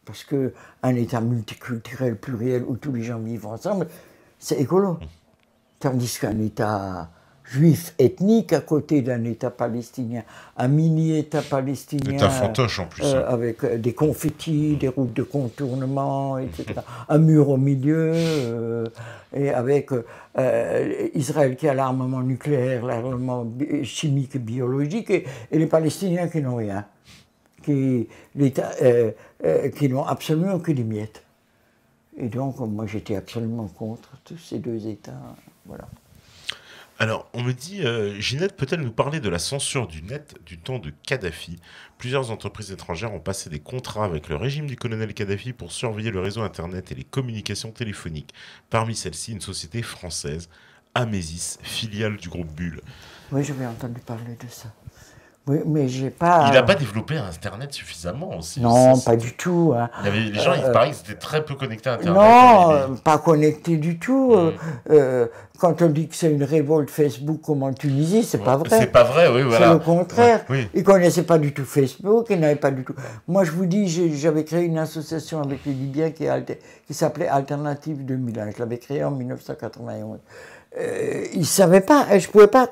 Parce qu'un État multiculturel, pluriel, où tous les gens vivent ensemble, c'est écolo. Tandis qu'un État juif ethnique à côté d'un État palestinien, un mini-État palestinien État fantoche en plus. avec des confettis, des routes de contournement, etc. Un mur au milieu, et avec Israël qui a l'armement nucléaire, l'armement chimique et biologique, et les Palestiniens qui n'ont rien, qui n'ont absolument que des miettes. Et donc, moi, j'étais absolument contre tous ces deux États. Voilà. Alors, on me dit, Ginette peut-elle nous parler de la censure du net du temps de Kadhafi? Plusieurs entreprises étrangères ont passé des contrats avec le régime du colonel Kadhafi pour surveiller le réseau Internet et les communications téléphoniques. Parmi celles-ci, une société française, Amesis, filiale du groupe Bull. Oui, j'avais entendu parler de ça. Oui, mais j'ai pas... Il n'a pas développé Internet suffisamment aussi. Non, pas du tout. Hein. Il y avait, les gens, il paraît qu'ils étaient très peu connectés à Internet. Non, pas connectés du tout. Quand on dit que c'est une révolte Facebook comme en Tunisie, c'est pas vrai. C'est pas vrai, oui, voilà. C'est le contraire. Oui. Ils connaissaient pas du tout Facebook, ils n'avaient pas du tout... Moi, je vous dis, j'avais créé une association avec les Libyens qui s'appelait Alternative 2001. Je l'avais créée en 1991. Ils ne savaient pas, et je ne pouvais pas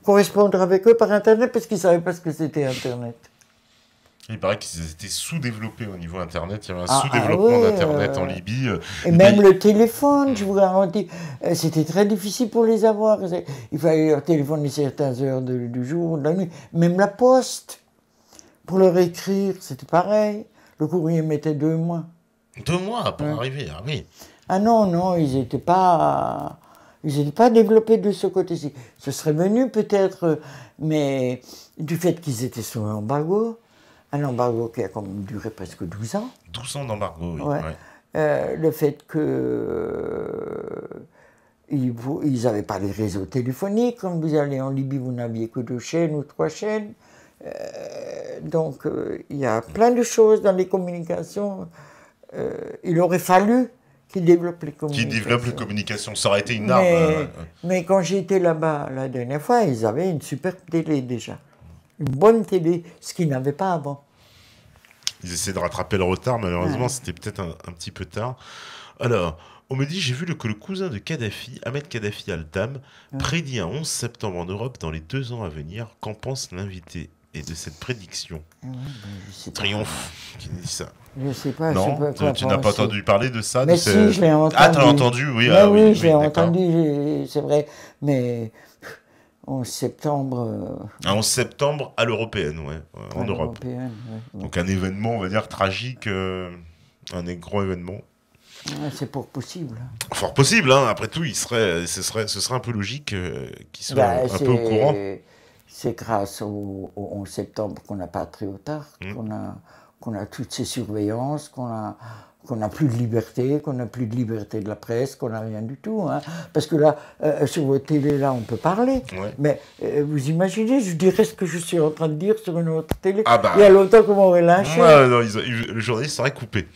correspondre avec eux par Internet parce qu'ils ne savaient pas ce que c'était Internet. Il paraît qu'ils étaient sous-développés au niveau Internet. Il y avait un sous-développement d'Internet en Libye. Et même le téléphone, je vous garantis, c'était très difficile pour les avoir. Il fallait leur téléphoner certaines heures du jour ou de la nuit. Même la poste, pour leur écrire, c'était pareil. Le courrier mettait 2 mois. 2 mois pour arriver, ah oui. Ah non, ils n'étaient pas... Ils n'étaient pas développés de ce côté-ci. Ce serait venu peut-être, mais du fait qu'ils étaient sous embargo, un embargo qui a quand même duré presque 12 ans. 12 ans d'embargo, oui. Ouais. Ouais. Le fait qu'ils n'avaient pas les réseaux téléphoniques. Quand vous allez en Libye, vous n'aviez que 2 chaînes ou 3 chaînes. Donc, il y a plein de choses dans les communications. Il aurait fallu qu'ils développent les communications. Qui développent les communications, ça aurait été une arme. Mais quand j'étais là-bas la dernière fois, ils avaient une superbe télé déjà. Une bonne télé, ce qu'ils n'avaient pas avant. Ils essaient de rattraper le retard, malheureusement, c'était peut-être un petit peu tard. Alors, on me dit, j'ai vu que le cousin de Kadhafi, Ahmed Kadhafi Al-Tam, prédit un 11 septembre en Europe dans les 2 ans à venir. Qu'en pense l'invité et de cette prédiction? Triomphe, qui dit ça. Je ne sais pas. Non, tu n'as pas entendu parler de ça? Mais si, je l'ai entendu. Ah, tu as entendu, oui. Mais oui, je l'ai entendu, c'est vrai. Mais 11 septembre... Un 11 septembre à l'européenne, ouais, en Europe. Ouais. Donc un événement, on va dire, tragique, un gros événement. Ouais, c'est fort possible. Fort possible, hein. Après tout, ce serait un peu logique qu'il soit un peu au courant. C'est grâce au 11 septembre qu'on n'a pas très tard, qu'on a toutes ces surveillances, qu'on n'a plus de liberté, qu'on n'a plus de liberté de la presse, qu'on n'a rien du tout. Hein. Parce que là, sur votre télé, là, on peut parler. Ouais. Mais vous imaginez, je dirais ce que je suis en train de dire sur une autre télé. Ah bah, il y a longtemps qu'on m'aurait lynché. Non, le journaliste serait coupé.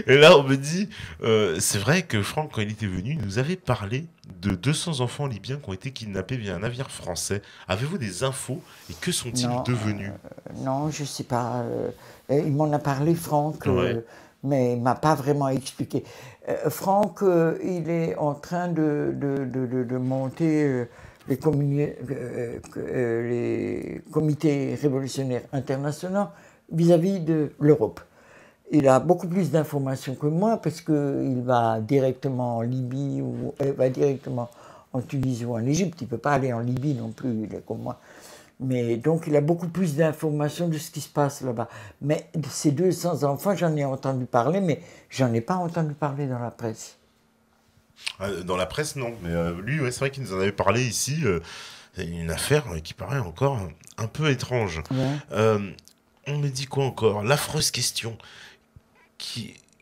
Et là, on me dit, c'est vrai que Franck, quand il était venu, il nous avait parlé de 200 enfants libyens qui ont été kidnappés via un navire français. Avez-vous des infos et que sont-ils devenus? Non, je ne sais pas. Il m'en a parlé, Franck. Mais il ne m'a pas vraiment expliqué. Franck, il est en train de monter les comités révolutionnaires internationaux vis-à-vis de l'Europe. Il a beaucoup plus d'informations que moi parce qu'il va directement en Libye ou va directement en Tunisie ou en Égypte. Il ne peut pas aller en Libye non plus, il est comme moi. Mais donc, il a beaucoup plus d'informations de ce qui se passe là-bas. Mais de ces 200 enfants, j'en ai entendu parler, mais j'en ai pas entendu parler dans la presse. Dans la presse, non. Mais lui, ouais, c'est vrai qu'il nous en avait parlé ici. C'est une affaire qui paraît encore un peu étrange. Ouais. On me dit quoi encore? L'affreuse question.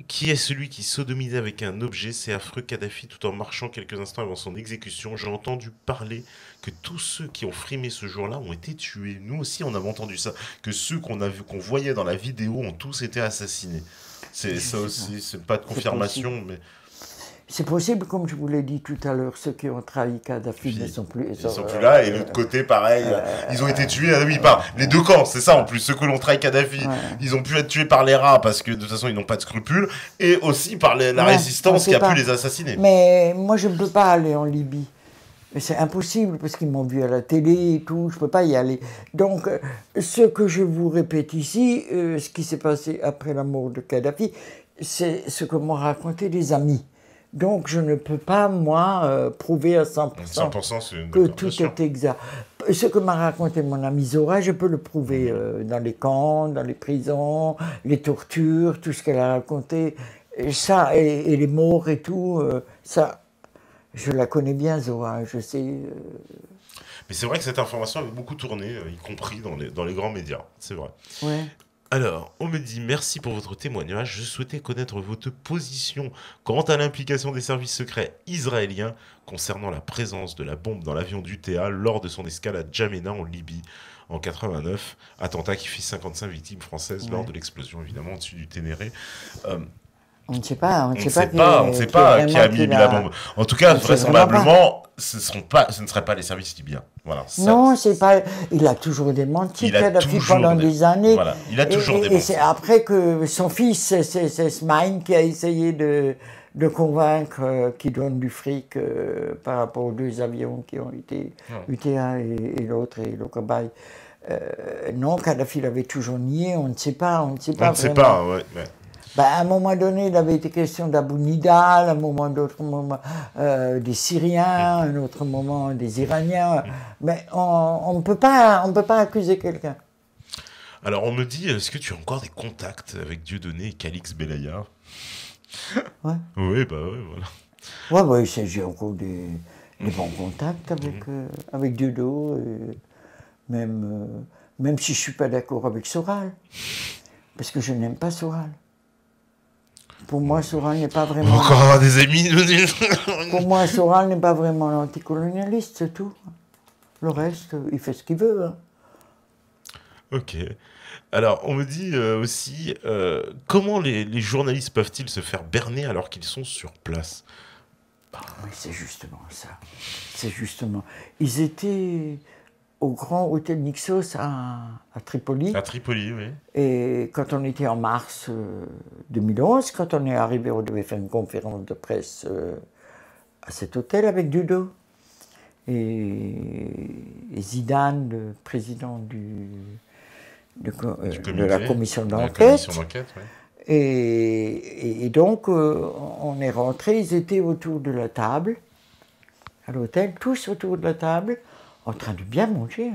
Qui est celui qui sodomisait avec un objet? C'est affreux. Kadhafi, tout en marchant quelques instants avant son exécution. J'ai entendu parler que tous ceux qui ont frimé ce jour-là ont été tués. Nous aussi, on avait entendu ça. Que ceux qu'on voyait dans la vidéo ont tous été assassinés. C'est ça aussi, c'est pas de confirmation, mais... C'est possible, comme je vous l'ai dit tout à l'heure, ceux qui ont trahi Kadhafi ne sont plus... Ils sont plus là, et de l'autre côté, pareil, ils ont été tués, oui, les deux camps, c'est ça en plus, ceux que l'ont trahi Kadhafi, ils ont pu être tués par les rats, parce que de toute façon, ils n'ont pas de scrupules, et aussi par la résistance qui a pu les assassiner. Mais moi, je ne peux pas aller en Libye. C'est impossible, parce qu'ils m'ont vu à la télé et tout, je ne peux pas y aller. Donc, ce que je vous répète ici, ce qui s'est passé après la mort de Kadhafi, c'est ce que m'ont raconté les amis. Donc, je ne peux pas, moi, prouver à 100% que tout est exact. Ce que m'a raconté mon ami Zora, je peux le prouver dans les camps, dans les prisons, les tortures, tout ce qu'elle a raconté. Et ça, et les morts et tout, ça, je la connais bien, Zora, je sais... Mais c'est vrai que cette information avait beaucoup tourné, y compris dans les grands médias, c'est vrai. Ouais. Alors, on me dit merci pour votre témoignage. Je souhaitais connaître votre position quant à l'implication des services secrets israéliens concernant la présence de la bombe dans l'avion d'UTA lors de son escale à Djamena en Libye en 89. Attentat qui fit 55 victimes françaises lors de l'explosion, évidemment, au-dessus du Ténéré. On ne sait pas. On ne sait pas qui a mis la bombe. En tout cas, vraisemblablement, ce ne seraient pas les services libyens. Voilà, non, c'est pas. Il a toujours démenti Kadhafi pendant des années. Voilà, il a toujours démenti. Et c'est après que son fils, c'est Smaïn, qui a essayé de convaincre qu'il donne du fric par rapport aux deux avions qui ont été UTA et l'autre, et le Kabaï. Non, Kadhafi l'avait toujours nié. On ne sait pas. On ne sait pas, ouais. Ben, à un moment donné, il avait été question d'Abu Nidal, à un moment d'autre moment des Syriens, à un autre moment des Iraniens. Mais on ne peut pas accuser quelqu'un. Alors on me dit, est-ce que tu as encore des contacts avec Dieudonné et Calix Belaya? Ouais. Oui, bah ouais, voilà. Ouais, j'ai encore des bons contacts avec Dieudonné, même si je ne suis pas d'accord avec Soral, parce que je n'aime pas Soral. Pour moi, Soral n'est pas vraiment... Encore avoir des amis. Pour moi, Soral n'est pas vraiment l'anticolonialiste, c'est tout. Le reste, il fait ce qu'il veut. Hein. Ok. Alors, on me dit aussi, comment les journalistes peuvent-ils se faire berner alors qu'ils sont sur place? Mais c'est justement ça. C'est justement... Ils étaient au grand hôtel Nixos à Tripoli. À Tripoli, oui. Et quand on était en mars 2011, quand on est arrivé, on devait faire une conférence de presse à cet hôtel avec Dudo. Et Zidane, le président de la commission d'enquête. Ouais. Et donc, on est rentré, ils étaient autour de la table, à l'hôtel, tous autour de la table, en train de bien manger,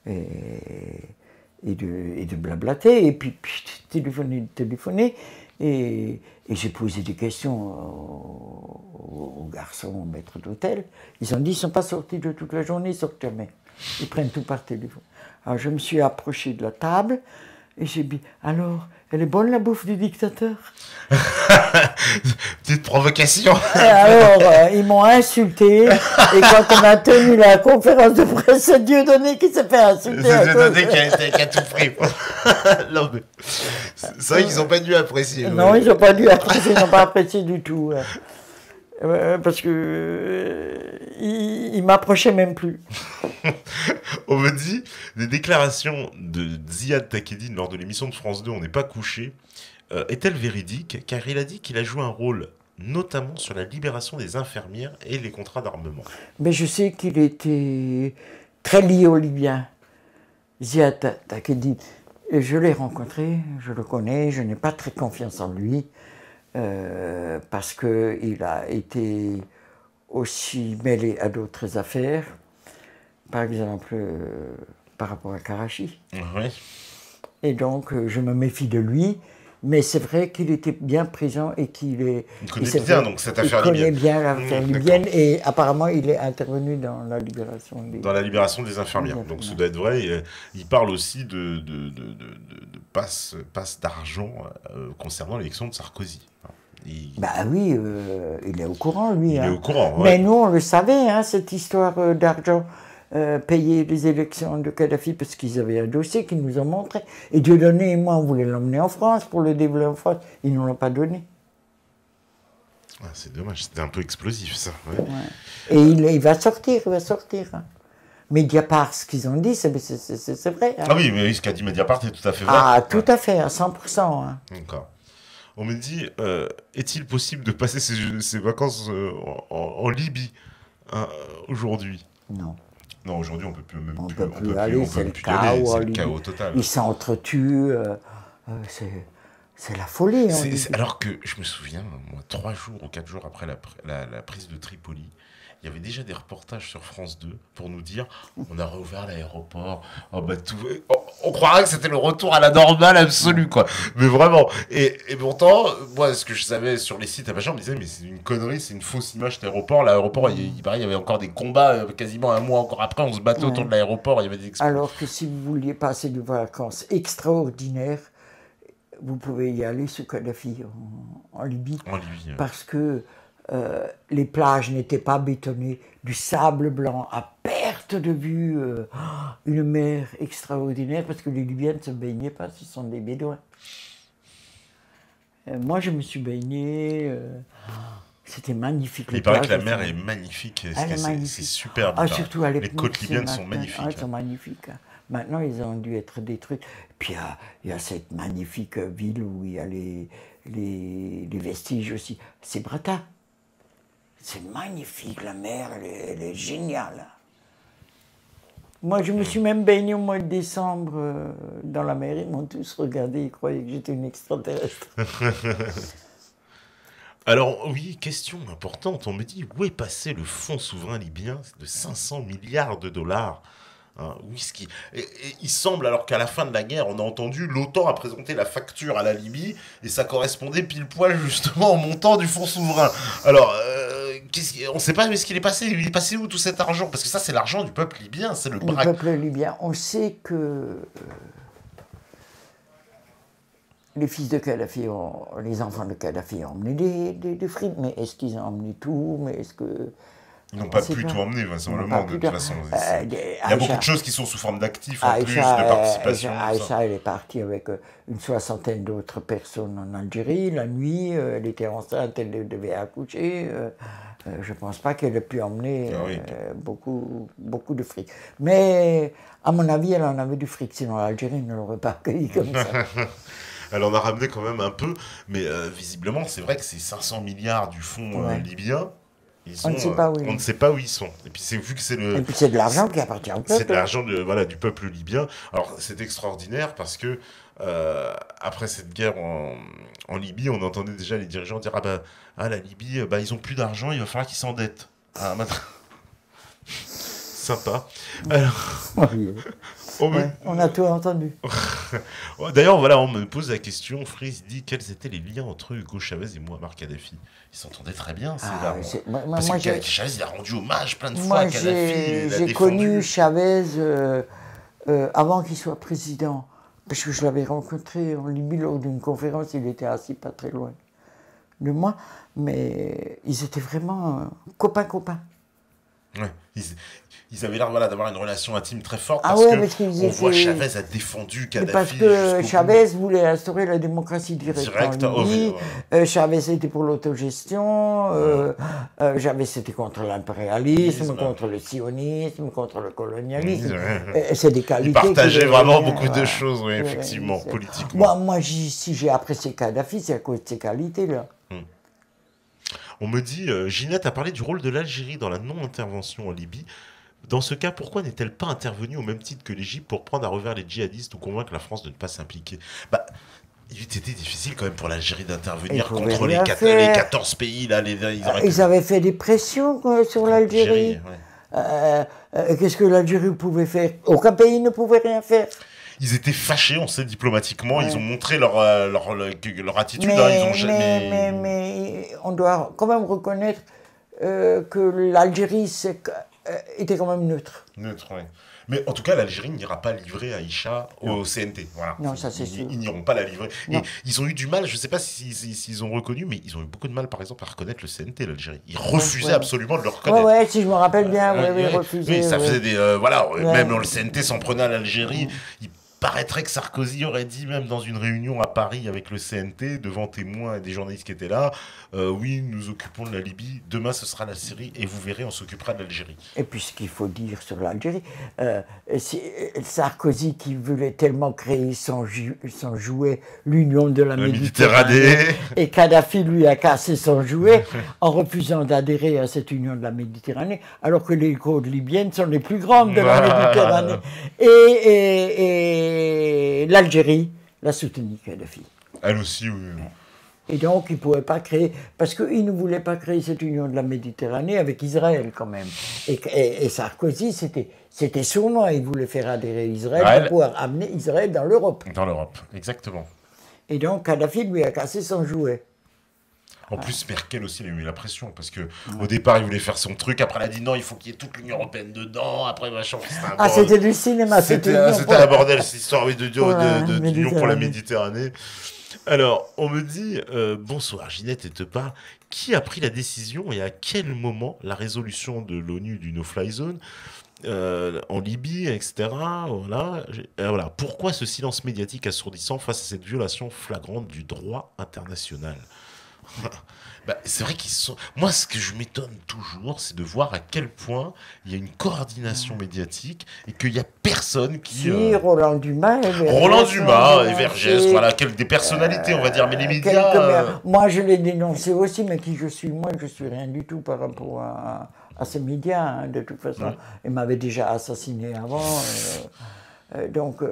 et de blablater, et puis téléphoner. Et j'ai posé des questions aux garçons, au maître d'hôtel. Ils ont dit, ils ne sont pas sortis de toute la journée, ils sortent jamais. Ils prennent tout par téléphone. Alors je me suis approché de la table, et j'ai dit, alors, elle est bonne la bouffe du dictateur? Petite provocation. Alors, ils m'ont insulté, et quand on a tenu la conférence de presse, c'est Dieudonné qui s'est fait insulter. C'est Dieudonné qui a tout pris. Non, mais c'est vrai qu'ils n'ont pas dû apprécier. Non, ils n'ont pas dû apprécier, ils n'ont pas apprécié du tout. Parce que il m'approchait même plus. On me dit, des déclarations de Ziad Takieddine lors de l'émission de France 2, On n'est pas couché, est-elle véridique? Car il a dit qu'il a joué un rôle, notamment sur la libération des infirmières et les contrats d'armement. Mais je sais qu'il était très lié aux Libyens, Ziad Takieddine. Et je l'ai rencontré, je le connais, je n'ai pas très confiance en lui, parce qu'il a été aussi mêlé à d'autres affaires, par exemple par rapport à Karachi. Oui. Et donc je me méfie de lui, mais c'est vrai qu'il était bien présent et qu'il est... Il connaît bien donc cette affaire libyenne. Il connaît bien l'affaire libyenne et apparemment il est intervenu dans la libération des... Dans la libération des infirmières. Donc ça doit être vrai. Il parle aussi de passe d'argent concernant l'élection de Sarkozy. Bah oui, il est au courant, lui. Il est au courant, ouais. Mais nous, on le savait, hein, cette histoire d'argent payé les élections de Kadhafi, parce qu'ils avaient un dossier qu'ils nous ont montré. Et Dieudonné et moi, on voulait l'emmener en France pour le développer en France. Ils ne nous l'ont pas donné. Ah, c'est dommage, c'était un peu explosif ça. Ouais. Ouais. Et il va sortir, il va sortir. Hein. Mediapart, ce qu'ils ont dit, c'est vrai. Hein. Ah oui, mais ce qu'a dit Mediapart est tout à fait vrai. Ah, tout à fait, à 100%. Hein. D'accord. On me dit, est-il possible de passer ces vacances en Libye hein, aujourd'hui? Non. Non, aujourd'hui on peut plus même On plus, peut plus aller, c'est le plus y aller, chaos. c'est le chaos total. Ils s'entretuent, c'est la folie. Alors que je me souviens, moi, 3 jours ou 4 jours après la prise de Tripoli, il y avait déjà des reportages sur France 2 pour nous dire on a réouvert l'aéroport, oh, bah, on croirait que c'était le retour à la normale absolue, quoi. Mais vraiment. Et pourtant, moi, ce que je savais sur les sites à machin, on me disait mais c'est une connerie, c'est une fausse image d'aéroport. L'aéroport, il paraît, il y avait encore des combats, quasiment un mois encore après, on se battait autour de l'aéroport, il y avait des explosions. Alors que si vous vouliez passer des vacances extraordinaires, vous pouvez y aller sous Kadhafi en Libye. En Libye. Parce que les plages n'étaient pas bétonnées, du sable blanc à perte de vue, une mer extraordinaire, parce que les Libyens ne se baignaient pas, ce sont des Bédouins. Moi, je me suis baigné, c'était magnifique. Il paraît que la mer est magnifique, c'est superbe. Ah, surtout à l'époque, les côtes libyennes sont magnifiques. Elles sont magnifiques. Maintenant, ils ont dû être détruites. Puis il y a cette magnifique ville où il y a les vestiges aussi. C'est Brata. C'est magnifique, la mer, elle est géniale. Moi, je me suis même baigné au mois de décembre dans la mer. Ils m'ont tous regardé, ils croyaient que j'étais une extraterrestre. Alors, oui, question importante. On me dit, où est passé le fonds souverain libyen de 500 milliards de dollars hein, whisky. Et il semble, alors qu'à la fin de la guerre, on a entendu, l'OTAN a présenté la facture à la Libye, et ça correspondait pile poil justement au montant du fonds souverain. Alors, on ne sait pas où est-ce qu'il est passé. Il est passé où tout cet argent? Parce que ça, c'est l'argent du peuple libyen, c'est le bras. Le peuple libyen. On sait que les fils de Kadhafi, les enfants de Kadhafi ont emmené des frites, mais est-ce qu'ils ont emmené tout? Mais est-ce que... Ils n'ont pas pu tout emmener, vraisemblablement, de toute façon. Il y a beaucoup de choses qui sont sous forme d'actifs, en plus, de participation. Aïcha, elle est partie avec une 60aine d'autres personnes en Algérie. La nuit, elle était enceinte, elle devait accoucher. Je ne pense pas qu'elle ait pu emmener beaucoup de fric. Mais, à mon avis, elle en avait du fric, sinon l'Algérie ne l'aurait pas accueilli comme ça. Elle en a ramené quand même un peu, mais visiblement, c'est vrai que ces 500 milliards du fonds libyen, on ne sait pas où ils sont. Et puis vu que c'est Et puis c'est de l'argent qui appartient au peuple. C'est de l'argent du peuple libyen. Alors c'est extraordinaire parce que après cette guerre en Libye, on entendait déjà les dirigeants dire la Libye, ils ont plus d'argent, il va falloir qu'ils s'endettent. Ah, sympa. Alors, on a tout entendu. D'ailleurs, voilà, on me pose la question, Frise dit quels étaient les liens entre Hugo Chavez et Muammar Kadhafi. Ils s'entendaient très bien, parce que Chavez, il a rendu hommage plein de fois à Kadhafi. J'ai connu Chavez avant qu'il soit président, parce que je l'avais rencontré en Libye lors d'une conférence, il était assis pas très loin de moi, mais ils étaient vraiment copains. Ouais, ils avaient l'air d'avoir une relation intime très forte parce qu'on voit Chavez a défendu Kadhafi. Parce que Chavez voulait instaurer la démocratie directe en Libye. Chavez était pour l'autogestion. Chavez était contre l'impérialisme, contre le sionisme, contre le colonialisme. C'est des qualités. Il partageait vraiment beaucoup de choses, oui, effectivement, politiquement. Moi, si j'ai apprécié Kadhafi, c'est à cause de ces qualités-là. On me dit, Ginette a parlé du rôle de l'Algérie dans la non-intervention en Libye. Dans ce cas, pourquoi n'est-elle pas intervenue au même titre que l'Égypte pour prendre à revers les djihadistes ou convaincre la France de ne pas s'impliquer? Il était difficile quand même pour l'Algérie d'intervenir contre les 14 pays. Là, ils avaient fait des pressions sur l'Algérie. Qu'est-ce que l'Algérie pouvait faire? Aucun pays ne pouvait rien faire. Ils étaient fâchés, on sait, diplomatiquement. Ils ont montré leur attitude. Mais on doit quand même reconnaître que l'Algérie était quand même neutre. Neutre, oui. Mais en tout cas, l'Algérie n'ira pas livrer Aïcha au CNT. Voilà. Non, ça c'est sûr. Ils n'iront pas la livrer. Et ils ont eu du mal, je ne sais pas s'ils ont reconnu, mais ils ont eu beaucoup de mal, par exemple, à reconnaître le CNT, l'Algérie. Ils refusaient absolument de le reconnaître. Ouais, si je me rappelle bien, ils refusaient. Oui, ça faisait des... même dans le CNT s'en prenait à l'Algérie. paraîtrait que Sarkozy aurait dit, même dans une réunion à Paris avec le CNT, devant témoins et des journalistes qui étaient là, oui, nous occupons de la Libye, demain ce sera la Syrie, et vous verrez, on s'occupera de l'Algérie. Et puis ce qu'il faut dire sur l'Algérie, Sarkozy qui voulait tellement créer sans jouet l'union de la Méditerranée, et Kadhafi lui a cassé son jouet en refusant d'adhérer à cette union de la Méditerranée, alors que les côtes libyennes sont les plus grandes de la Méditerranée. Et l'Algérie l'a soutenu, Kadhafi. Elle aussi, oui. Et donc, il ne pouvait pas créer, parce qu'il ne voulait pas créer cette union de la Méditerranée avec Israël quand même. Et Sarkozy, c'était sournois, il voulait faire adhérer Israël pour pouvoir amener Israël dans l'Europe. Dans l'Europe, exactement. Et donc, Kadhafi lui a cassé son jouet. En plus, Merkel aussi, il a eu la pression, parce que au départ, il voulait faire son truc, après, elle a dit non, il faut qu'il y ait toute l'Union européenne dedans, après, machin, c'était du cinéma, c'était un bordel, cette histoire d'union pour la Méditerranée. Alors, on me dit, bonsoir Ginette, et te parle, qui a pris la décision et à quel moment la résolution de l'ONU du no-fly zone en Libye, etc. Voilà. Pourquoi ce silence médiatique assourdissant face à cette violation flagrante du droit international? C'est vrai qu'ils sont. Moi, ce que je m'étonne toujours, c'est de voir à quel point il y a une coordination médiatique et qu'il n'y a personne qui. Si, Roland Dumas et Vergès, voilà, des personnalités, on va dire, mais les médias. Moi, je l'ai dénoncé aussi, mais qui je suis, moi, je suis rien du tout par rapport à ces médias, hein, de toute façon. Ouais. Ils m'avaient déjà assassiné avant. Donc,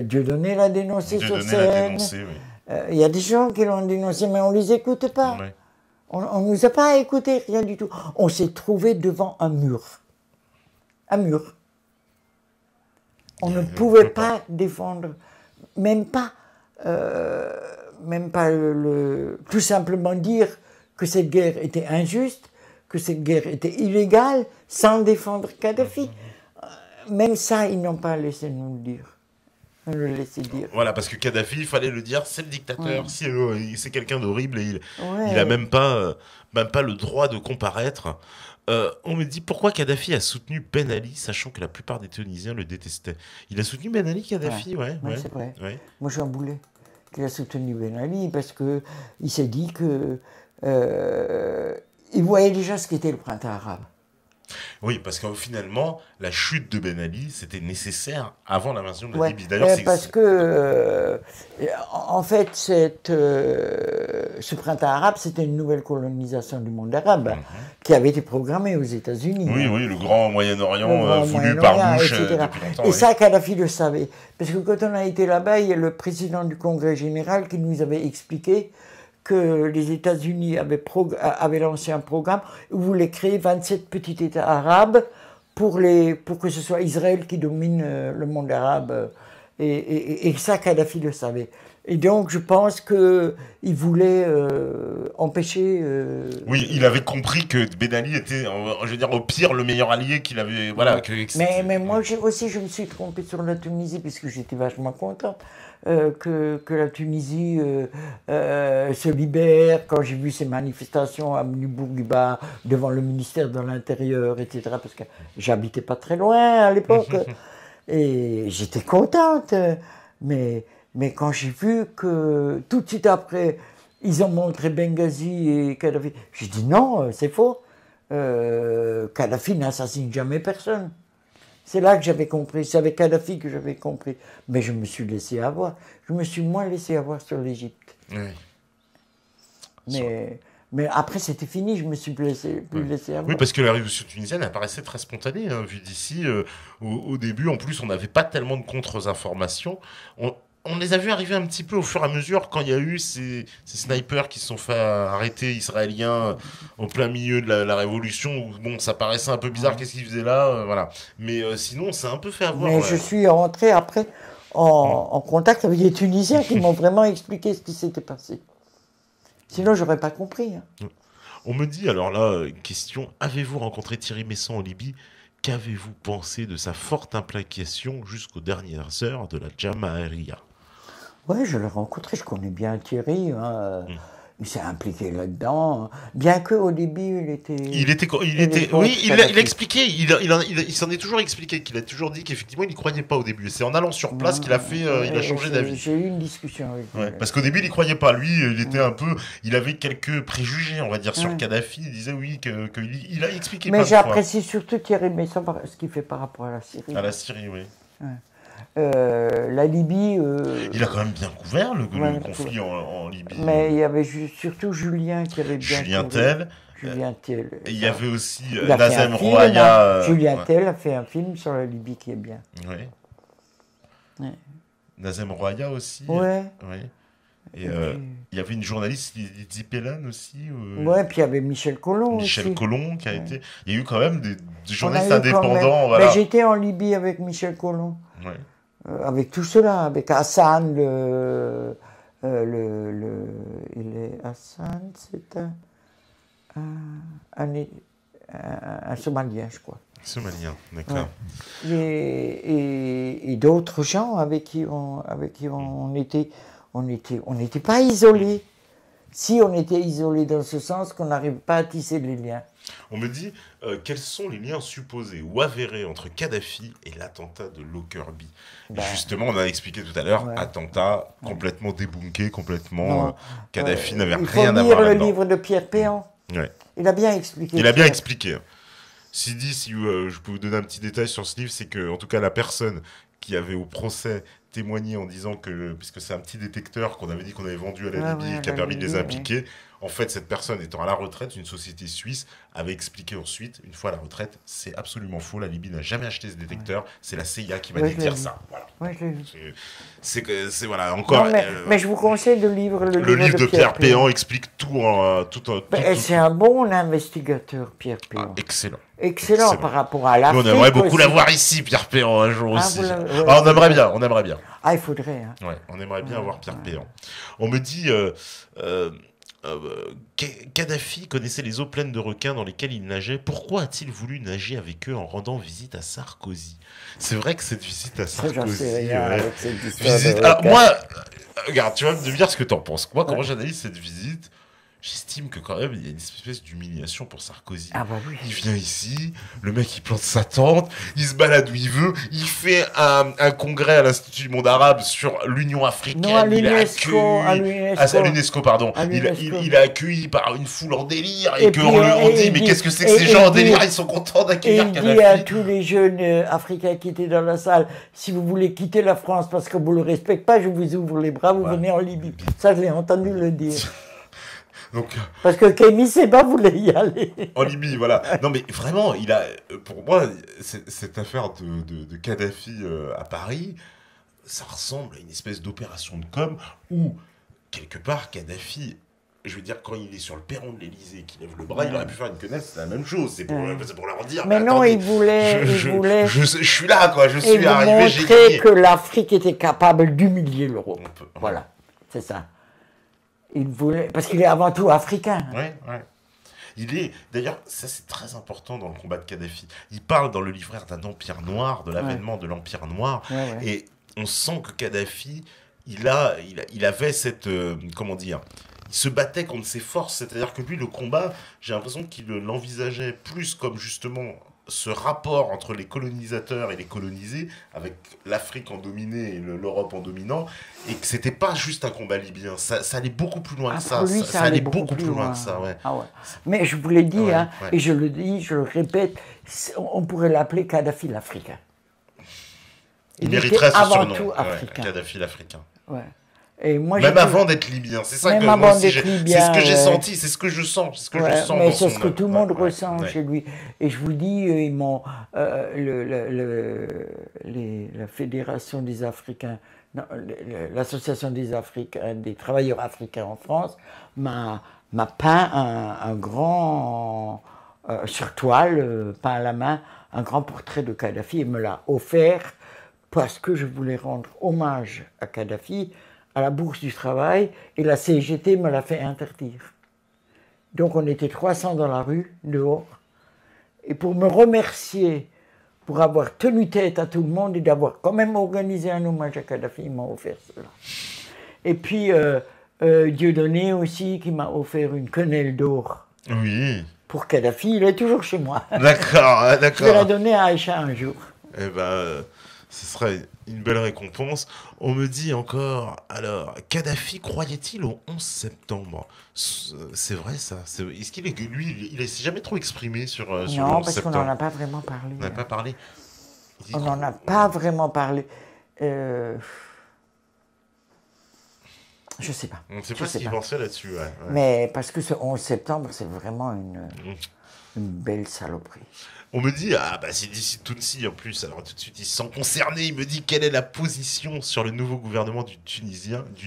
Dieudonné l'a dénoncé sur scène. Il y a des gens qui l'ont dénoncé, mais on ne les écoute pas. Ouais. On ne nous a pas écouté, rien du tout. On s'est trouvé devant un mur. Un mur. On ne pouvait pas défendre, même pas tout simplement dire que cette guerre était injuste, que cette guerre était illégale, sans défendre Kadhafi. Même ça, ils n'ont pas laissé nous le dire. Le laisser dire. Voilà, parce que Kadhafi, il fallait le dire, c'est le dictateur, c'est quelqu'un d'horrible et il n'a même pas le droit de comparaître. On me dit pourquoi Kadhafi a soutenu Ben Ali, sachant que la plupart des Tunisiens le détestaient. Il a soutenu Ben Ali, Kadhafi, ouais. C'est vrai. Ouais. Moi, j'en voulais qu'il a soutenu Ben Ali parce qu'il s'est dit que il voyait déjà ce qu'était le printemps arabe. Oui, parce que finalement, la chute de Ben Ali, c'était nécessaire avant l'invasion de la Libye. D'ailleurs, parce que, en fait, ce printemps arabe, c'était une nouvelle colonisation du monde arabe qui avait été programmée aux États-Unis. Oui, le grand Moyen-Orient voulu par Bush depuis longtemps. Et ça, Kadhafi le savait. Parce que quand on a été là-bas, il y a le président du Congrès général qui nous avait expliqué que les États-Unis avaient lancé un programme où ils voulaient créer 27 petits États arabes pour que ce soit Israël qui domine le monde arabe. Et ça, Kadhafi le savait. Et donc, je pense qu'il voulait empêcher... Oui, il avait compris que Ben Ali était, je veux dire, au pire, le meilleur allié qu'il avait... Voilà, mais moi aussi, je me suis trompé sur la Tunisie, puisque j'étais vachement content que la Tunisie se libère. Quand j'ai vu ces manifestations à Bourguiba, devant le ministère de l'Intérieur, etc., parce que j'habitais pas très loin à l'époque, et j'étais contente. Mais quand j'ai vu que tout de suite après, ils ont montré Benghazi et Kadhafi, j'ai dit non, c'est faux. Kadhafi n'assassine jamais personne. C'est là que j'avais compris, c'est avec Kadhafi que j'avais compris. Mais je me suis laissé avoir. Je me suis moins laissé avoir sur l'Égypte. Oui. Mais après, c'était fini, je me suis plus laissé avoir. Oui, parce que la révolution tunisienne apparaissait très spontanée, hein, vu d'ici. Au début, en plus, on n'avait pas tellement de contre-informations. On les a vus arriver un petit peu au fur et à mesure quand il y a eu ces snipers qui se sont fait arrêter, israéliens, au plein milieu de la révolution. Bon, ça paraissait un peu bizarre, qu'est-ce qu'ils faisaient là, voilà. Mais sinon, on s'est un peu fait avoir. Mais je suis rentré après en contact avec les Tunisiens qui m'ont vraiment expliqué ce qui s'était passé. Sinon, j'aurais pas compris. Hein. On me dit, alors là, question, avez-vous rencontré Thierry Meyssan en Libye ? Qu'avez-vous pensé de sa forte implication jusqu'aux dernières heures de la Jamahiriya ? Oui, je l'ai rencontré, je connais bien Thierry. Hein. il s'est impliqué là-dedans, bien qu'au début, oui, il a expliqué, il s'en est toujours expliqué, qu'il a toujours dit qu'effectivement, il n'y croyait pas au début. C'est en allant sur place qu'il a fait, il a changé d'avis. J'ai eu une discussion avec lui. Ouais, parce qu'au début, il n'y croyait pas. Lui, il était un peu, il avait quelques préjugés, on va dire, sur Kadhafi. Il disait oui, il a expliqué. Mais j'apprécie surtout Thierry Messon, ce qu'il fait par rapport à la Syrie. À la Syrie, oui. Ouais. La Libye... il a quand même bien couvert le conflit en Libye. Mais il y avait surtout Julien qui avait bien Julien Tell. Et il y avait aussi Nazem Rouhaya. Julien Tell a fait un film sur la Libye qui est bien. Oui. Ouais. Nazem Rouhaya aussi. Ouais. Oui. Et il y avait une journaliste, Lydie Pellan aussi. Ouais, puis il y avait Michel Collomb Michel aussi. Collomb qui a été... Il y a eu quand même des journalistes indépendants. Voilà. J'étais en Libye avec Michel Collomb. Ouais. Avec tout cela, avec Hassan, Hassan, c'est un Somalien, je crois. Somalien, d'accord. Ouais. Et d'autres gens avec qui on était, on n'était pas isolés. Si on était isolés dans ce sens qu'on n'arrive pas à tisser les liens. On me dit, quels sont les liens supposés ou avérés entre Kadhafi et l'attentat de Lockerbie? Justement, on a expliqué tout à l'heure, attentat complètement débunké, complètement... Kadhafi n'avait rien à voir là-dedans. Il faut lire le livre de Pierre Péan. Ouais. Il a bien expliqué. Il a bien expliqué. Si je peux vous donner un petit détail sur ce livre, c'est que, en tout cas, la personne qui avait au procès témoigné en disant que, puisque c'est un petit détecteur qu'on avait dit qu'on avait vendu à la Libye et qui a permis de les impliquer, en fait, cette personne étant à la retraite, une société suisse avait expliqué ensuite, une fois à la retraite, c'est absolument faux, la Libye n'a jamais acheté ce détecteur, c'est la CIA qui m'a dit de dire ça. Voilà. Ouais, c'est voilà, encore... Non, mais je vous conseille de lire le livre de Pierre Péan explique tout. C'est un bon investigateur, Pierre Péan. Excellent. Excellent par rapport à l'Afrique. On aimerait beaucoup l'avoir ici, Pierre Péan, un jour aussi. On aimerait bien. Ah, il faudrait. Hein. Ouais, on aimerait bien avoir Pierre Péan. On me dit... Kadhafi connaissait les eaux pleines de requins dans lesquelles il nageait. Pourquoi a-t-il voulu nager avec eux en rendant visite à Sarkozy? C'est vrai que cette visite à Sarkozy... Alors moi, regarde, tu vas me dire ce que t'en penses. Moi, comment j'analyse cette visite, j'estime que quand même, il y a une espèce d'humiliation pour Sarkozy. Ah bah oui. Il vient ici, le mec il plante sa tente, il se balade où il veut, il fait un congrès à l'Institut du monde arabe sur l'Union africaine. Non, à l'UNESCO, pardon. Il est accueilli par une foule en délire et qu'on dit mais qu'est-ce que c'est que ces gens en délire, ils sont contents d'accueillir Kadhafi. Il dit à tous les jeunes africains qui étaient dans la salle, si vous voulez quitter la France parce que vous ne le respectez pas, je vous ouvre les bras, vous venez en Libye. Ça, je l'ai entendu le dire. Donc, parce que Kémy Séba voulait y aller. En Libye, voilà. Non, mais vraiment, pour moi, cette affaire de Kadhafi à Paris, ça ressemble à une espèce d'opération de com où, quelque part, Kadhafi, je veux dire, quand il est sur le perron de l'Élysée, qu'il lève le bras, il aurait pu faire une connaisse, c'est la même chose. C'est pour leur dire. Mais non, il voulait. Je suis là, quoi. Je suis arrivé, j'ai gagné. Montrer que l'Afrique était capable d'humilier l'Europe. Voilà, c'est ça. Il voulait, parce qu'il est avant tout africain. Il est, d'ailleurs, ça c'est très important dans le combat de Kadhafi. Il parle dans le livret d'un empire noir, de l'avènement de l'empire noir, et on sent que Kadhafi, il avait cette, comment dire, il se battait contre ses forces, c'est-à-dire que lui, le combat, j'ai l'impression qu'il l'envisageait plus comme justement ce rapport entre les colonisateurs et les colonisés, avec l'Afrique en dominé et l'Europe en dominant, et que c'était pas juste un combat libyen, ça allait beaucoup plus loin que ça. Lui, ça allait beaucoup plus loin que ça, Mais je vous l'ai dit, et je le dis, je le répète, on pourrait l'appeler Kadhafi l'Africain. Il mériterait ce avant surnom, tout africain. Kadhafi l'Africain. Et moi, même avant d'être libyen, c'est ça que moi aussi, c'est ce que j'ai senti, c'est ce que je sens, c'est ce que je sens. Mais c'est ce que tout le monde ressent chez lui. Et je vous dis, ils m'ont la Fédération des Africains, l'association des Africains, des travailleurs africains en France, m'a peint un grand sur toile, peint à la main, un grand portrait de Kadhafi et me l'a offert parce que je voulais rendre hommage à Kadhafi, à la Bourse du Travail, et la CGT me l'a fait interdire. Donc on était 300 dans la rue, dehors, et pour me remercier pour avoir tenu tête à tout le monde et d'avoir quand même organisé un hommage à Kadhafi, ils m'ont offert cela. Et puis, Dieudonné aussi, qui m'a offert une quenelle d'or Oui. pour Kadhafi. Il est toujours chez moi. D'accord, Je vais la d'accord. donner à Aïcha un jour. Eh ben, ce serait une belle récompense. On me dit encore, alors, Kadhafi croyait-il au 11 septembre? C'est vrai ça? Est-ce qu'il est, lui, il s'est jamais trop exprimé sur le Non, 11 parce qu'on n'en septembre? a pas vraiment parlé. On n'a pas parlé. On n'en a pas vraiment parlé. Je sais pas. On ne sait Je pas ce sais qu'il pas. pensait là-dessus. Ouais. Mais parce que ce 11 septembre, c'est vraiment une Mm. belle saloperie. On me dit, ah bah c'est d'ici Tounsi en plus, alors tout de suite il se sent concerné, il me dit quelle est la position sur le nouveau gouvernement du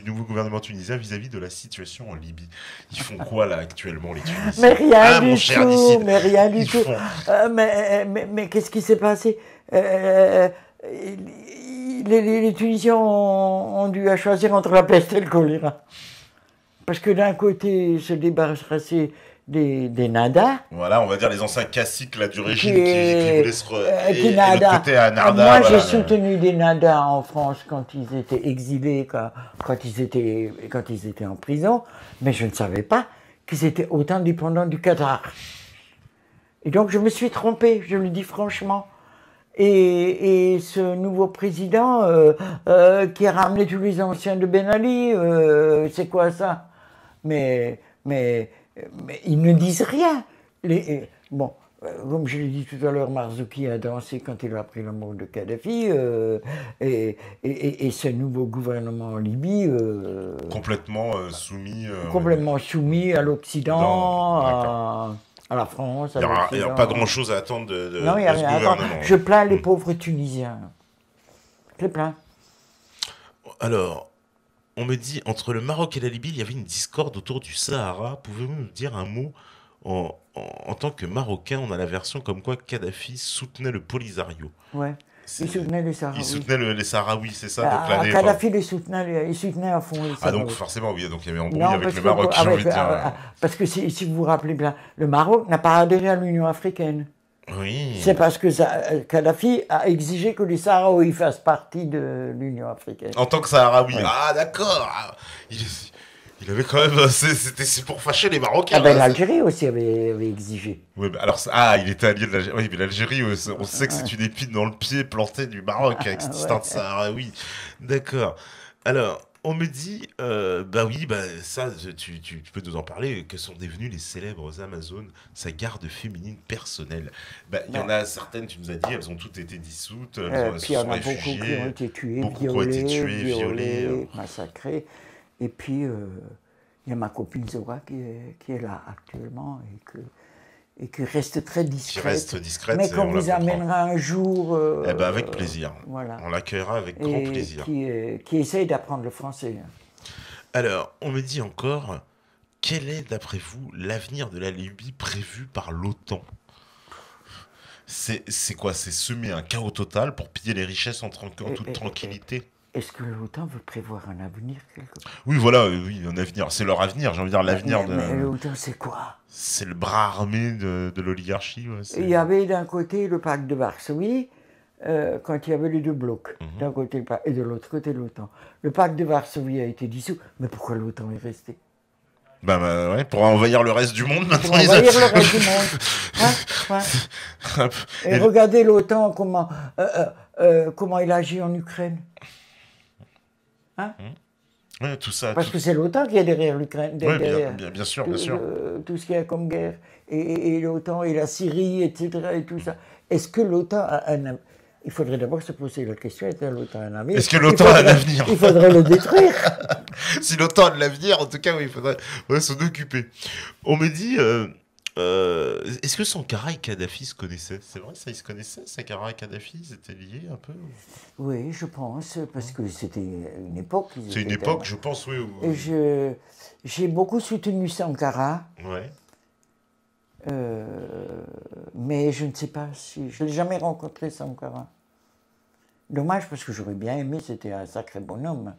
nouveau gouvernement tunisien vis-à-vis de la situation en Libye. Ils font quoi là actuellement les Tunisiens? Mais rien Ah, du mon cher tout, Nicide, mais rien du ils tout. font- Mais qu'est-ce qui s'est passé? Les Tunisiens ont dû choisir entre la peste et le choléra. Parce que d'un côté, se débarrasser des nadas, Voilà, on va dire les anciens caciques là, du régime qui qui voulaient se... qui et de nada. l'autre côté à Narda. Moi, voilà, j'ai soutenu des nadas en France quand ils étaient exilés, quand ils étaient en prison, mais je ne savais pas qu'ils étaient autant dépendants du Qatar. Et donc, je me suis trompé, je le dis franchement. Et ce nouveau président qui a ramené tous les anciens de Ben Ali, c'est quoi ça? Mais ils ne disent rien. Bon, comme je l'ai dit tout à l'heure, Marzouki a dansé quand il a pris le mot de Kadhafi, et ce nouveau gouvernement en Libye, complètement soumis. complètement soumis à l'Occident, D'accord. à la France, à Il n'y aura l'Occident. pas grand-chose à attendre de Non, il n'y a ce rien à attendre. gouvernement. Je plains les pauvres Tunisiens. Je les plains. Alors, on me dit, entre le Maroc et la Libye, il y avait une discorde autour du Sahara. Pouvez-vous nous dire un mot en tant que Marocain? On a la version comme quoi Kadhafi soutenait le Polisario. Ouais. C'est- Ils soutenaient les Il Sahraouis. soutenait les Sahraouis, c'est ça? Donc l'année... Kadhafi les soutenait, il soutenait à fond les Ah donc Sahraouis. forcément, oui, donc il y avait embrouille Non, avec parce le que- Maroc, j'ai avec- envie de dire. parce que si vous vous rappelez bien, le Maroc n'a pas adhéré à l'Union africaine. Oui. C'est parce que Kadhafi a exigé que les Sahraouis fassent partie de l'Union africaine. En tant que Sahraoui. Ouais. Ah d'accord. Ah, il c'est pour fâcher les Marocains. Ah ben hein, l'Algérie aussi avait exigé. Ouais, bah, alors, il était allié de l'Algérie. Oui, mais l'Algérie, on sait que c'est une épine dans le pied plantée du Maroc avec cette histoire de Sahara, oui. D'accord. Alors, on me dit, bah oui, bah ça, tu peux nous en parler, que sont devenues les célèbres Amazones, sa garde féminine personnelle. Bah, il y en a certaines, tu nous as dit, elles ont toutes été dissoutes, elles Puis se il y en sont a beaucoup qui réfugiées. ont été tués, beaucoup qui ont été tués, violés. massacrés. Et puis, il y a ma copine Zoa qui est là actuellement et qui reste très discrète. Qui reste discrète, mais qu'on on la vous comprend. amènera un jour. Eh ben, avec plaisir. Voilà. On l'accueillera avec grand Et plaisir. qui essaye d'apprendre le français. Alors, on me dit encore, quel est, d'après vous, l'avenir de la Libye prévu par l'OTAN? C'est quoi? C'est semer un chaos total pour piller les richesses en toute tranquillité? Est-ce que l'OTAN veut prévoir un avenir quelque part? Oui, voilà, oui, un avenir. C'est leur avenir, j'ai envie de dire l'avenir Mais de... l'OTAN, c'est quoi? C'est le bras armé de l'oligarchie. Ouais, Il y avait d'un côté le pacte de Varsovie, quand il y avait les deux blocs, d'un côté le pacte, et de l'autre côté l'OTAN. Le pacte de Varsovie a été dissous, mais pourquoi l'OTAN est resté? Bah, ouais, pour envahir le reste du monde Pour maintenant. envahir le reste du monde. Ouais, ouais. Et regardez l'OTAN, comment il agit en Ukraine. Hein? Ouais, tout ça. Parce que c'est l'OTAN qui est derrière l'Ukraine. Ouais, derrière bien sûr, bien sûr. tout ce qu'il y a comme guerre. Et l'OTAN et la Syrie, etc. et tout ça. Est-ce que l'OTAN a un... Il faudrait d'abord se poser la question, est-ce que l'OTAN a un avenir? Est-ce que l'OTAN a un avenir? Il faudrait le détruire. Si l'OTAN a de l'avenir, en tout cas, oui, il faudrait s'en occuper. On me dit, est-ce que Sankara et Kadhafi se connaissaient? C'est vrai, ça, ils se connaissaient, Sankara et Kadhafi, ils étaient liés un peu? Oui, je pense, parce que c'était une époque. C'est une époque, je pense, oui. Et j'ai beaucoup soutenu Sankara. Ouais. Mais je ne sais pas si... Je ne l'ai jamais rencontré, Sankara. Dommage, parce que j'aurais bien aimé, c'était un sacré bonhomme.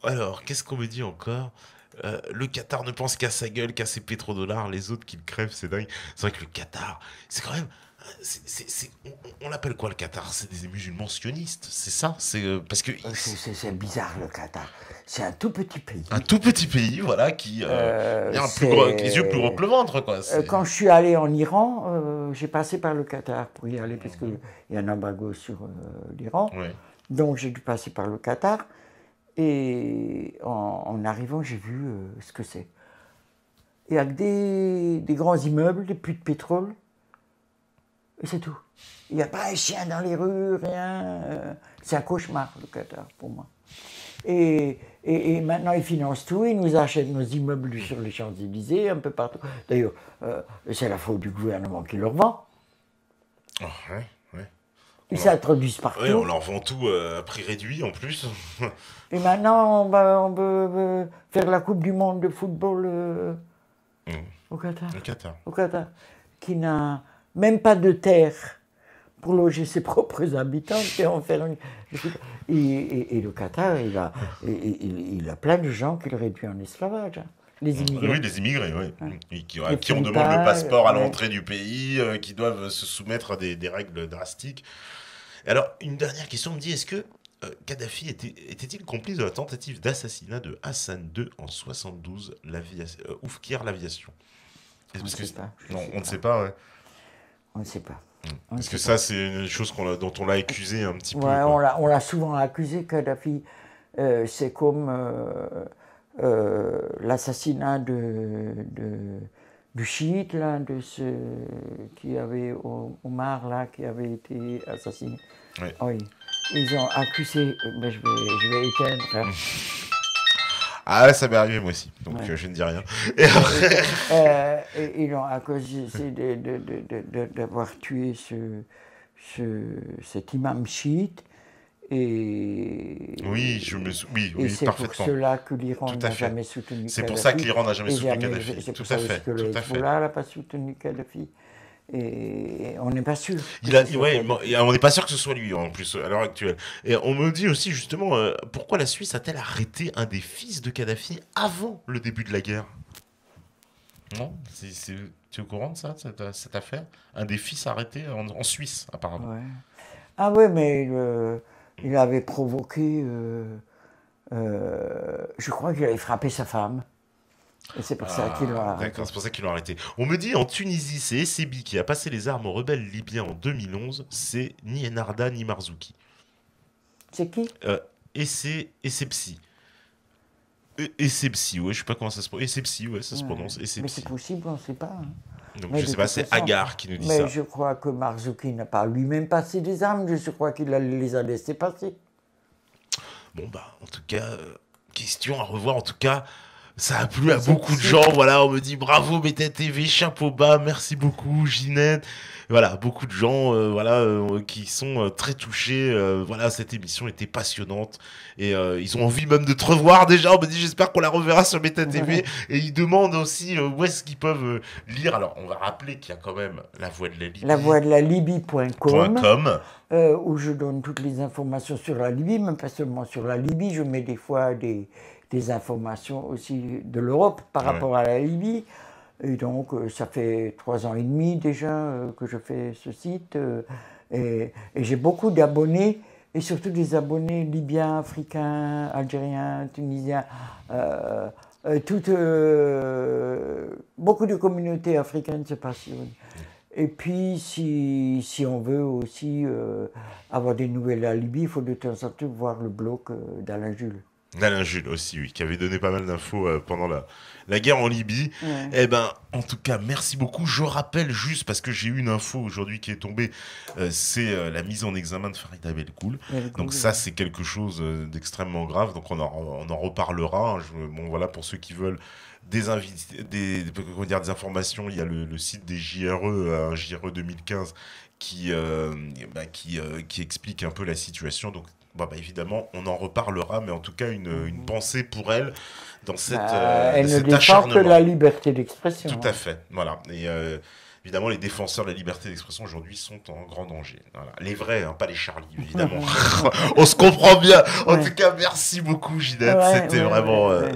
Alors, qu'est-ce qu'on me dit encore? Le Qatar ne pense qu'à sa gueule, qu'à ses pétrodollars, les autres qui le crèvent, c'est dingue. C'est vrai que le Qatar, c'est quand même On l'appelle quoi le Qatar? C'est des musulmans sionistes, c'est ça? Parce que C'est bizarre le Qatar. C'est un tout petit pays. Un tout petit pays, voilà, qui a les yeux plus gros que le ventre, quoi. Quand je suis allé en Iran, j'ai passé par le Qatar pour y aller, parce qu'il y a un embargo sur l'Iran. Ouais. Donc j'ai dû passer par le Qatar. Et en arrivant, j'ai vu ce que c'est. Il y a que des grands immeubles, des puits de pétrole. Et c'est tout. Il n'y a pas un chien dans les rues, rien. C'est un cauchemar, le Qatar, pour moi. Et maintenant, ils financent tout, ils nous achètent nos immeubles sur les Champs-Élysées, un peu partout. D'ailleurs, c'est la faute du gouvernement qui leur vend. Oh, ouais. Ils s'introduisent partout. Oui, on leur vend tout à prix réduit en plus. Et maintenant, on veut faire la Coupe du Monde de football au Qatar. Au Qatar. Qui n'a même pas de terre pour loger ses propres habitants. Et le Qatar, il a plein de gens qu'il réduit en esclavage. Les immigrés. Oui, les immigrés, oui. Et qui on demande le passeport à l'entrée du pays, qui doivent se soumettre à des règles drastiques. Et alors, une dernière question me dit, est-ce que Kadhafi était-il complice de la tentative d'assassinat de Hassan II en 72, Oufkir l'aviation? On ne sait pas. Non, on ne sait pas, ouais. On ne sait pas. Parce que ça, c'est une chose dont on l'a accusé un petit peu. Ouais, on l'a souvent accusé, Kadhafi. C'est comme l'assassinat du chiite, là, de ce qui avait, Omar, là, qui avait été assassiné. Ouais. Oui. Ils ont accusé. Ben, je vais éteindre. Ah, ça m'est arrivé moi aussi, donc je ne dis rien. Et après... ils l'ont accusé d'avoir tué cet imam chiite. Et c'est pour cela que l'Iran n'a jamais soutenu Kadhafi. C'est pour ça que l'Iran n'a jamais soutenu Kadhafi. C'est pour ça que le Hezbollah n'a pas soutenu Kadhafi. Et on n'est pas sûr. On n'est pas sûr que ce soit lui en plus à l'heure actuelle. Et on me dit aussi justement pourquoi la Suisse a-t-elle arrêté un des fils de Kadhafi avant le début de la guerre? Non, tu es au courant de ça, cette affaire? Un des fils arrêté en Suisse apparemment. Ouais. Ah ouais, mais il avait provoqué. Je crois qu'il avait frappé sa femme. Et c'est pour ça qu'ils l'ont arrêté. D'accord, c'est pour ça qu'ils l'ont arrêté. On me dit en Tunisie, c'est Essebsi qui a passé les armes aux rebelles libyens en 2011. C'est ni Enarda ni Marzouki. C'est qui Essebsi. Essebsi, ouais, je sais pas comment ça se prononce. Essebsi, ouais, ça se prononce. Essebsi. Mais c'est possible, on ne sait pas. Hein. Donc mais je sais pas, c'est Agar qui nous dit ça. Mais je crois que Marzouki n'a pas lui-même passé des armes. Je crois qu'il les a laissées passer. Bon, bah, en tout cas, question à revoir. En tout cas, ça a plu à beaucoup de gens. Voilà, on me dit bravo, Beta TV, chapeau bas, merci beaucoup, Ginette. Voilà, beaucoup de gens qui sont très touchés. Voilà, cette émission était passionnante. Et ils ont envie même de te revoir déjà. On me dit j'espère qu'on la reverra sur Beta TV. Et ils demandent aussi où est-ce qu'ils peuvent lire. Alors, on va rappeler qu'il y a quand même La Voix de la Libye. La Voix de la Libye.com. Où je donne toutes les informations sur la Libye, même pas seulement sur la Libye. Je mets des fois des informations aussi de l'Europe par rapport à la Libye. Et donc, ça fait 3 ans et demi déjà que je fais ce site. Et j'ai beaucoup d'abonnés, et surtout des abonnés libyens, africains, algériens, tunisiens. Beaucoup de communautés africaines se passionnent. Et puis, si on veut aussi avoir des nouvelles à la Libye, il faut de temps en temps voir le blog d'Alain Jules. Alain Jules aussi, oui, qui avait donné pas mal d'infos pendant la guerre en Libye. Ouais. Eh ben, en tout cas, merci beaucoup. Je rappelle juste, parce que j'ai eu une info aujourd'hui qui est tombée, c'est la mise en examen de Farida Belkoul. Donc ça, c'est quelque chose d'extrêmement grave. Donc on en reparlera. Bon, voilà, pour ceux qui veulent des informations, il y a le site des JRE, JRE 2015, qui explique un peu la situation. Donc évidemment, on en reparlera, mais en tout cas, une pensée pour elle dans cet acharnement. Elle ne défend que la liberté d'expression. Tout à fait, voilà. Et évidemment, les défenseurs de la liberté d'expression aujourd'hui sont en grand danger. Voilà. Les vrais, hein, pas les Charlie, évidemment. On se comprend bien. En tout cas, merci beaucoup, Ginette.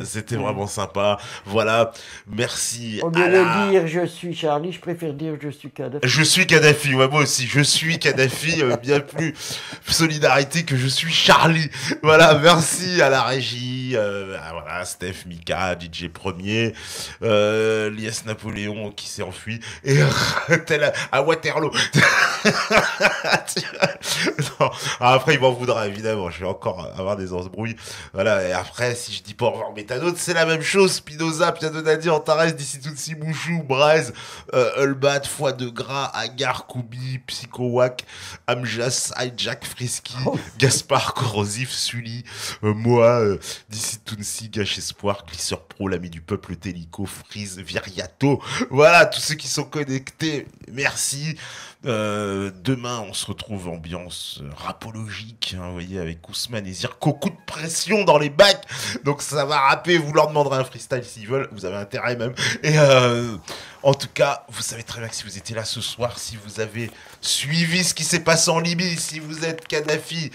C'était vraiment sympa. Voilà, merci. Au lieu de dire je suis Charlie, je préfère dire je suis Kadhafi. Je suis Kadhafi, ouais, moi aussi. Je suis Kadhafi, bien plus solidarité que je suis Charlie. Voilà, merci à la régie. Voilà, Steph, Mika, DJ Premier, Lies Napoléon qui s'est enfui. Et tel à Waterloo. Non. Après, il m'en voudra, évidemment. Je vais encore avoir des embrouilles. Voilà. Et après, si je dis pas au revoir Méthanote, c'est la même chose. Spinoza, Piano Nadir, Antares, D'ici Tutsi, Mouchou, Braise, Ulbat, Foie de Gras, Agar, Koubi, Psychowak, Amjas, Hijack, Frisky, Gaspard, Corrosif, Sully, moi, D'ici Tunsi, Gâche Espoir, Glisseur Pro, l'ami du peuple, Télico, Freeze, Viriato. Voilà, tous ceux qui sont connectés, merci. Demain, on se retrouve ambiance rapologique, hein, vous voyez, avec Ousmane et Zirko, coup de pression dans les bacs, donc ça va rapper, vous leur demanderez un freestyle s'ils veulent, vous avez intérêt même, et en tout cas, vous savez très bien que si vous étiez là ce soir, si vous avez suivi ce qui s'est passé en Libye, si vous êtes Kadhafi,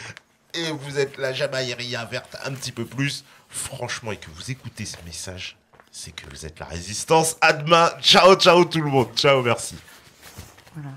et vous êtes la Jamaïria verte un petit peu plus, franchement, et que vous écoutez ce message, c'est que vous êtes la résistance. À demain, ciao, ciao tout le monde, ciao, merci. Voilà.